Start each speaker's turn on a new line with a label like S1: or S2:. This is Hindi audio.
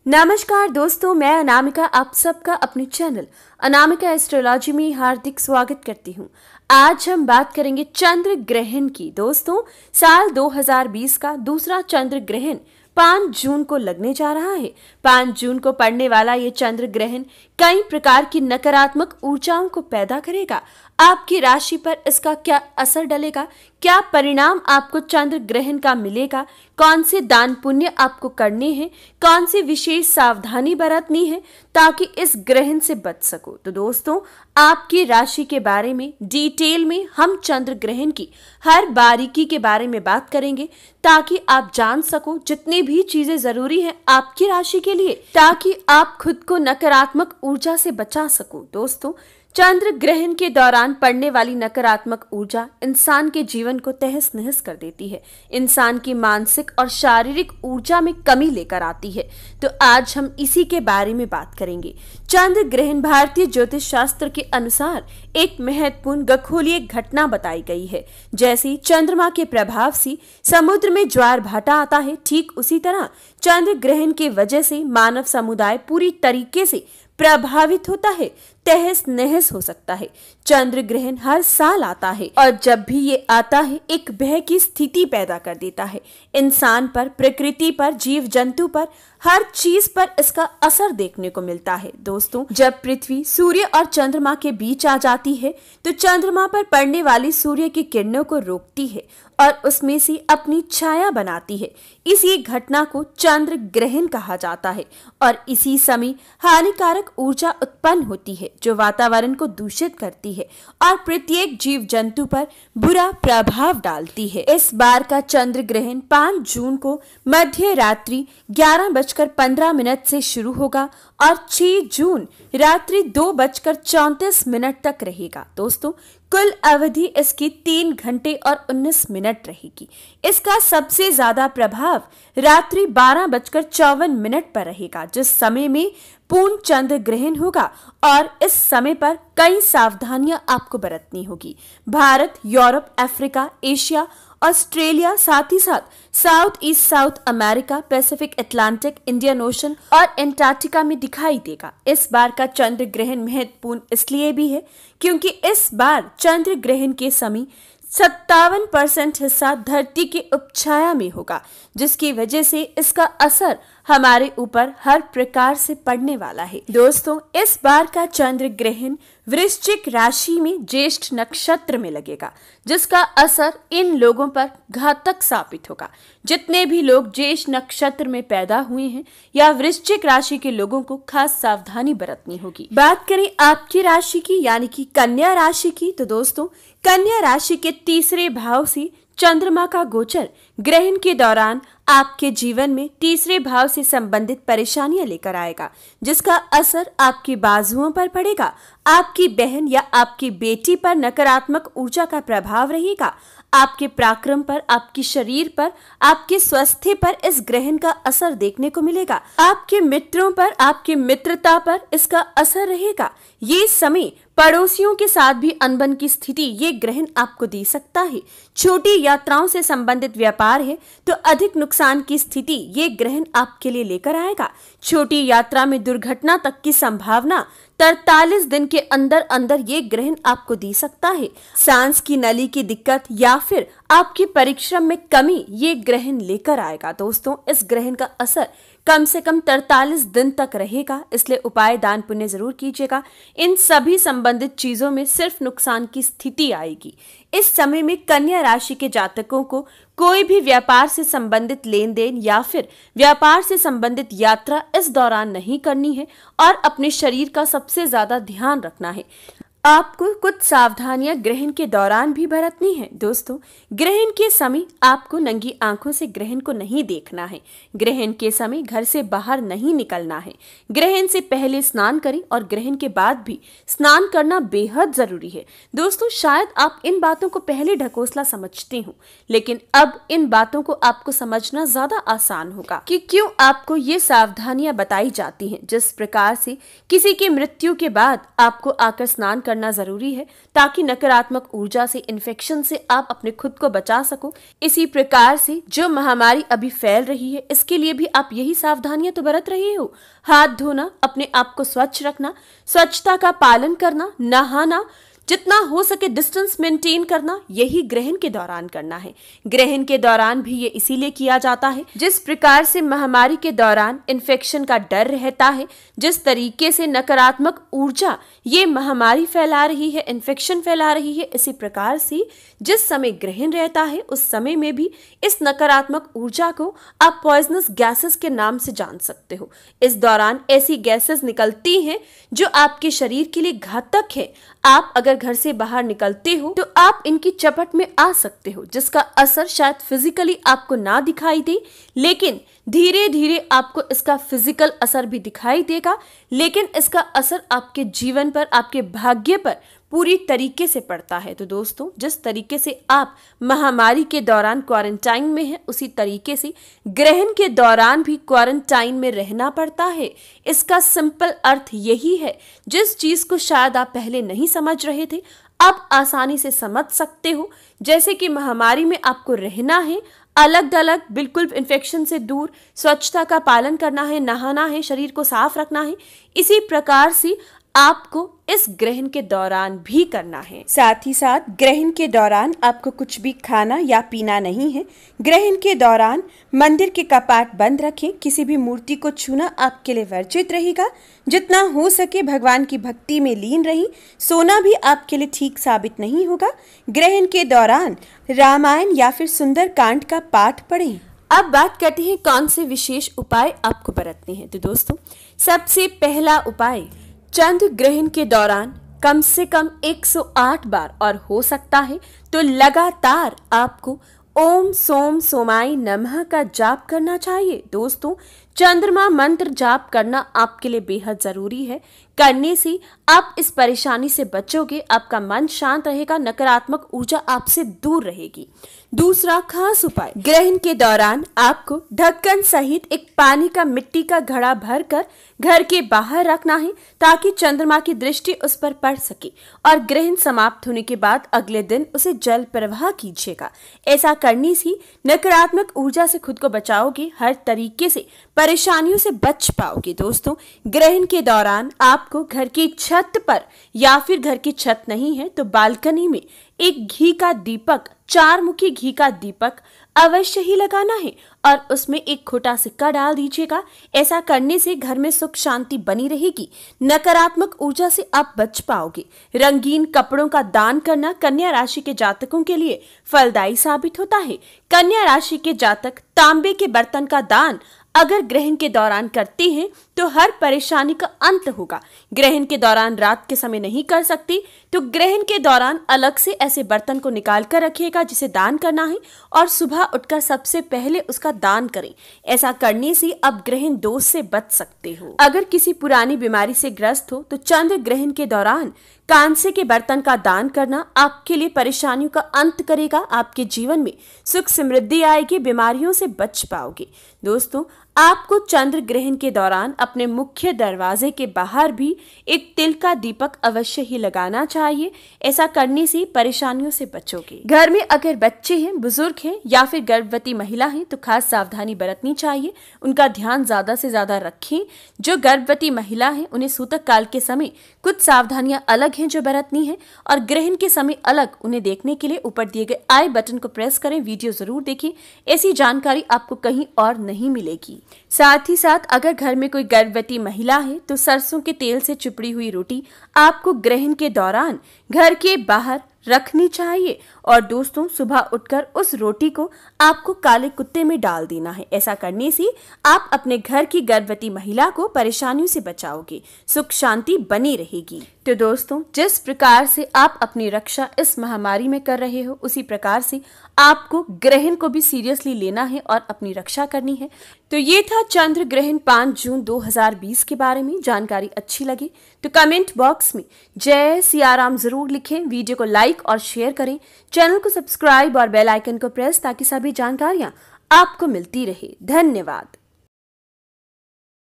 S1: नमस्कार दोस्तों, मैं अनामिका आप सबका अपने चैनल अनामिका एस्ट्रोलॉजी में हार्दिक स्वागत करती हूँ। आज हम बात करेंगे चंद्र ग्रहण की। दोस्तों, साल 2020 का दूसरा चंद्र ग्रहण 5 जून को लगने जा रहा है। 5 जून को पड़ने वाला ये चंद्र ग्रहण कई प्रकार की नकारात्मक ऊर्जाओं को पैदा करेगा। आपकी राशि पर इसका क्या असर डलेगा, क्या परिणाम आपको चंद्र ग्रहण का मिलेगा, कौन से दान पुण्य आपको करने हैं, कौन सी विशेष सावधानी बरतनी है ताकि इस ग्रहण से बच सको। तो दोस्तों, आपकी राशि के बारे में डिटेल में हम चंद्र ग्रहण की हर बारीकी के बारे में बात करेंगे ताकि आप जान सको जितनी भी चीजें जरूरी हैं आपकी राशि के लिए, ताकि आप खुद को नकारात्मक ऊर्जा से बचा सको। दोस्तों, चंद्र ग्रहण के दौरान पड़ने वाली नकारात्मक ऊर्जा इंसान के जीवन को तहस नहस कर देती है, इंसान की मानसिक और शारीरिक ऊर्जा में कमी लेकर आती है। तो आज हम इसी के बारे में बात करेंगे। चंद्र ग्रहण भारतीय ज्योतिष शास्त्र के अनुसार एक महत्वपूर्ण खगोलीय घटना बताई गई है। जैसे चंद्रमा के प्रभाव से समुद्र में ज्वार भाटा आता है, ठीक उसी तरह चंद्र ग्रहण के वजह से मानव समुदाय पूरी तरीके से प्रभावित होता है, तहस नहस हो सकता है। चंद्र ग्रहण हर साल आता है और जब भी ये आता है एक भय की स्थिति पैदा कर देता है। इंसान पर, प्रकृति पर, जीव जंतु पर, हर चीज पर इसका असर देखने को मिलता है। दोस्तों, जब पृथ्वी सूर्य और चंद्रमा के बीच आ जाती है तो चंद्रमा पर पड़ने वाली सूर्य की किरणों को रोकती है और उसमें से अपनी छाया बनाती है। इसी घटना को चंद्र ग्रहण कहा जाता है और इसी समय हानिकारक ऊर्जा उत्पन्न होती है जो वातावरण को दूषित करती है और प्रत्येक जीव जंतु पर बुरा प्रभाव डालती है। इस बार का चंद्र ग्रहण 5 जून को मध्य रात्रि 11:15 से शुरू होगा और 6 जून रात्रि 2:34 तक रहेगा। दोस्तों, कुल अवधि इसकी 3 घंटे और 19 मिनट रहेगी। इसका सबसे ज्यादा प्रभाव रात्रि 12:54 पर रहेगा, जिस समय में पूर्ण चंद्र ग्रहण होगा और इस समय पर कई सावधानियां आपको बरतनी होगी। Bharat, Europe, Africa, Asia, Australia, साथ ही साथ south east south America, Pacific, Atlantic, Indian ocean और एंटार्क्टिका में दिखाई देगा। इस बार का चंद्र ग्रहण महत्वपूर्ण इसलिए भी है क्योंकि इस बार चंद्र ग्रहण के समय 57% हिस्सा धरती के उपछाया में होगा, जिसकी वजह से इसका असर हमारे ऊपर हर प्रकार से पड़ने वाला है। दोस्तों, इस बार का चंद्र ग्रहण वृश्चिक राशि में ज्येष्ठ नक्षत्र में लगेगा, जिसका असर इन लोगों पर घातक साबित होगा। जितने भी लोग ज्येष्ठ नक्षत्र में पैदा हुए हैं या वृश्चिक राशि के लोगों को खास सावधानी बरतनी होगी। बात करें आपकी राशि की यानी कि कन्या राशि की, तो दोस्तों, कन्या राशि के तीसरे भाव से चंद्रमा का गोचर ग्रहण के दौरान आपके जीवन में तीसरे भाव से संबंधित परेशानियां लेकर आएगा, जिसका असर आपकी बाजुओं पर पड़ेगा। आपकी बहन या आपकी बेटी पर नकारात्मक ऊर्जा का प्रभाव रहेगा। आपके पराक्रम पर, आपके शरीर पर, आपके स्वास्थ्य पर इस ग्रहण का असर देखने को मिलेगा। आपके मित्रों पर, आपकी मित्रता पर इसका असर रहेगा। ये समय पड़ोसियों के साथ भी अनबन की स्थिति ये ग्रहण आपको दे सकता है। छोटी यात्राओं से संबंधित व्यापार है तो अधिक नुकसान की स्थिति ये ग्रहण आपके लिए लेकर आएगा। छोटी यात्रा में दुर्घटना तक की संभावना 43 दिन के अंदर अंदर ये ग्रहण आपको दे सकता है। सांस की नली की दिक्कत या फिर आपके परिश्रम में कमी ये ग्रहण लेकर आएगा। दोस्तों, इस ग्रहण का असर कम से कम 43 दिन तक रहेगा, इसलिए उपाय, दान पुण्य जरूर कीजिएगा। इन सभी संबंधित चीजों में सिर्फ नुकसान की स्थिति आएगी। इस समय में कन्या राशि के जातकों को कोई भी व्यापार से संबंधित लेन देन या फिर व्यापार से संबंधित यात्रा इस दौरान नहीं करनी है और अपने शरीर का सबसे ज्यादा ध्यान रखना है। आपको कुछ सावधानियां ग्रहण के दौरान भी बरतनी है। दोस्तों, ग्रहण के समय आपको नंगी आंखों से ग्रहण को नहीं देखना है। ग्रहण के समय घर से बाहर नहीं निकलना है। ग्रहण से पहले स्नान करें और ग्रहण के बाद भी स्नान करना बेहद जरूरी है। दोस्तों, शायद आप इन बातों को पहले ढकोसला समझते हो, लेकिन अब इन बातों को आपको समझना ज्यादा आसान होगा कि क्यों आपको ये सावधानियां बताई जाती हैं। जिस प्रकार से किसी की मृत्यु के बाद आपको आकर स्नान करना जरूरी है ताकि नकारात्मक ऊर्जा से, इन्फेक्शन से आप अपने खुद को बचा सको। इसी प्रकार से जो महामारी अभी फैल रही है, इसके लिए भी आप यही सावधानियां तो बरत रहे हो। हाथ धोना, अपने आप को स्वच्छ रखना, स्वच्छता का पालन करना, नहाना, जितना हो सके डिस्टेंस मेंटेन करना, यही ग्रहण के दौरान करना है। ग्रहण के दौरान भी ये इसीलिए किया जाता है, जिस प्रकार से महामारी के दौरान इन्फेक्शन का डर रहता है, जिस तरीके से नकारात्मक ऊर्जा ये महामारी फैला रही है, इन्फेक्शन फैला रही है, इसी प्रकार से जिस समय ग्रहण रहता है उस समय में भी इस नकारात्मक ऊर्जा को आप पॉइजनस गैसेस के नाम से जान सकते हो। इस दौरान ऐसी गैसेस निकलती हैं जो आपके शरीर के लिए घातक है। आप अगर घर से बाहर निकलते हो तो आप इनकी चपेट में आ सकते हो, जिसका असर शायद फिजिकली आपको ना दिखाई दे, लेकिन धीरे धीरे आपको इसका फिजिकल असर भी दिखाई देगा, लेकिन इसका असर आपके जीवन पर, आपके भाग्य पर पूरी तरीके से पड़ता है। तो दोस्तों, जिस तरीके से आप महामारी के दौरान क्वारंटाइन में हैं, उसी तरीके से ग्रहण के दौरान भी क्वारंटाइन में रहना पड़ता है। इसका सिंपल अर्थ यही है, जिस चीज को शायद आप पहले नहीं समझ रहे थे, अब आसानी से समझ सकते हो। जैसे कि महामारी में आपको रहना है अलग अलग, बिल्कुल इन्फेक्शन से दूर, स्वच्छता का पालन करना है, नहाना है, शरीर को साफ रखना है, इसी प्रकार से आपको इस ग्रहण के दौरान भी करना है। साथ ही साथ ग्रहण के दौरान आपको कुछ भी खाना या पीना नहीं है। ग्रहण के दौरान मंदिर के कपाट बंद रखें, किसी भी मूर्ति को छूना आपके लिए वर्जित रहेगा। जितना हो सके भगवान की भक्ति में लीन रही। सोना भी आपके लिए ठीक साबित नहीं होगा। ग्रहण के दौरान रामायण या फिर सुंदर कांड का पाठ पढ़ें। अब बात करते हैं कौन से विशेष उपाय आपको बरतने हैं। तो दोस्तों, सबसे पहला उपाय, चंद्र ग्रहण के दौरान कम से कम 108 बार और हो सकता है तो लगातार आपको ओम सोम सोमाय नमः का जाप करना चाहिए। दोस्तों, चंद्रमा मंत्र जाप करना आपके लिए बेहद जरूरी है। करने से आप इस परेशानी से बचोगे, आपका मन शांत रहेगा, नकारात्मक ऊर्जा आपसे दूर रहेगी। दूसरा खास उपाय, ग्रहण के दौरान आपको ढक्कन सहित एक पानी का मिट्टी का घड़ा भरकर घर के बाहर रखना है, ताकि चंद्रमा की दृष्टि उस पर पड़ सके और ग्रहण समाप्त होने के बाद अगले दिन उसे जल प्रवाह कीजिएगा। ऐसा करने से नकारात्मक ऊर्जा से खुद को बचाओगे, हर तरीके से परेशानियों से बच पाओगे। दोस्तों, ग्रहण के दौरान आपको घर की छत पर, या फिर घर की छत नहीं है तो बालकनी में, एक घी का दीपक, 4 मुखी घी का दीपक अवश्य ही लगाना है और उसमें एक खोटा सिक्का डाल दीजिएगा। ऐसा करने से घर में सुख शांति बनी रहेगी, नकारात्मक ऊर्जा से आप बच पाओगे। रंगीन कपड़ों का दान करना कन्या राशि के जातकों के लिए फलदायी साबित होता है। कन्या राशि के जातक तांबे के बर्तन का दान अगर ग्रहण के दौरान करते हैं तो हर परेशानी का अंत होगा। ग्रहण के दौरान रात के समय नहीं कर सकती तो ग्रहण के दौरान अलग से ऐसे बर्तन को निकाल कर रखिएगा जिसे दान करना है, और सुबह उठकर सबसे पहले उसका दान करें। ऐसा करने से आप ग्रहण दोष से बच सकते हो। अगर किसी पुरानी बीमारी से ग्रस्त हो तो चंद्र ग्रहण के दौरान कांसे के बर्तन का दान करना आपके लिए परेशानियों का अंत करेगा। आपके जीवन में सुख समृद्धि आएगी, बीमारियों से बच पाओगे। दोस्तों, आपको चंद्र ग्रहण के दौरान अपने मुख्य दरवाजे के बाहर भी एक तिल का दीपक अवश्य ही लगाना चाहिए। ऐसा करने से परेशानियों से बचोगे। घर में अगर बच्चे हैं, बुजुर्ग हैं या फिर गर्भवती महिला हैं तो खास सावधानी बरतनी चाहिए। उनका ध्यान ज्यादा से ज्यादा रखें। जो गर्भवती महिला है उन्हें सूतक काल के समय कुछ सावधानियां अलग हैं जो बरतनी है, और ग्रहण के समय अलग। उन्हें देखने के लिए ऊपर दिए गए आई बटन को प्रेस करें, वीडियो जरूर देखें। ऐसी जानकारी आपको कहीं और नहीं मिलेगी। साथ ही साथ अगर घर में कोई गर्भवती महिला है तो सरसों के तेल से चिपड़ी हुई रोटी आपको ग्रहण के दौरान घर के बाहर रखनी चाहिए, और दोस्तों सुबह उठकर उस रोटी को आपको काले कुत्ते में डाल देना है। ऐसा करने से आप अपने घर की गर्भवती महिला को परेशानियों से बचाओगे, सुख शांति बनी रहेगी। तो दोस्तों, जिस प्रकार से आप अपनी रक्षा इस महामारी में कर रहे हो, उसी प्रकार से आपको ग्रहण को भी सीरियसली लेना है और अपनी रक्षा करनी है। तो ये था चंद्र ग्रहण 5 जून 2020 के बारे में। जानकारी अच्छी लगी तो कमेंट बॉक्स में जय सियाराम जरूर लिखें, वीडियो को लाइक और शेयर करें, चैनल को सब्सक्राइब और बेल आइकन को प्रेस, ताकि सभी जानकारियां आपको मिलती रहे। धन्यवाद।